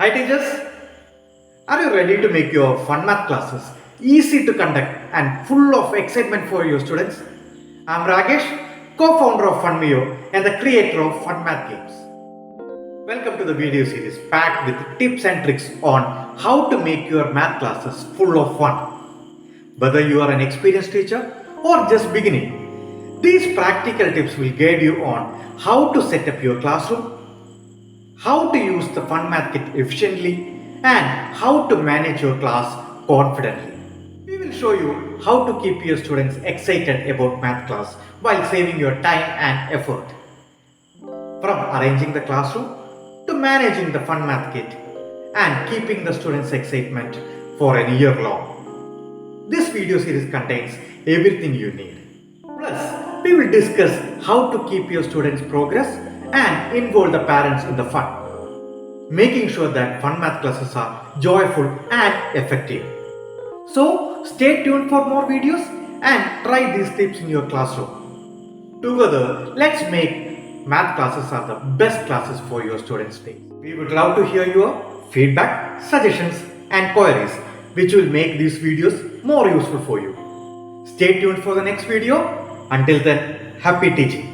Hi teachers, are you ready to make your Funmath classes easy to conduct and full of excitement for your students? I am Ragesh, co-founder of Funmiyo and the creator of Funmath games. Welcome to the video series packed with tips and tricks on how to make your math classes full of fun. Whether you are an experienced teacher or just beginning, these practical tips will guide you on how to set up your classroom, how to use the Funmath kit efficiently, and how to manage your class confidently. We will show you how to keep your students excited about math class while saving your time and effort. From arranging the classroom to managing the Funmath kit and keeping the students' excitement for a year long. This video series contains everything you need. Plus, we will discuss how to keep your students' progress and involve the parents in the fun, making sure that Funmath classes are joyful and effective. So, stay tuned for more videos and try these tips in your classroom. Together, let's make math classes are the best classes for your students' day. We would love to hear your feedback, suggestions, and queries, which will make these videos more useful for you. Stay tuned for the next video. Until then, happy teaching.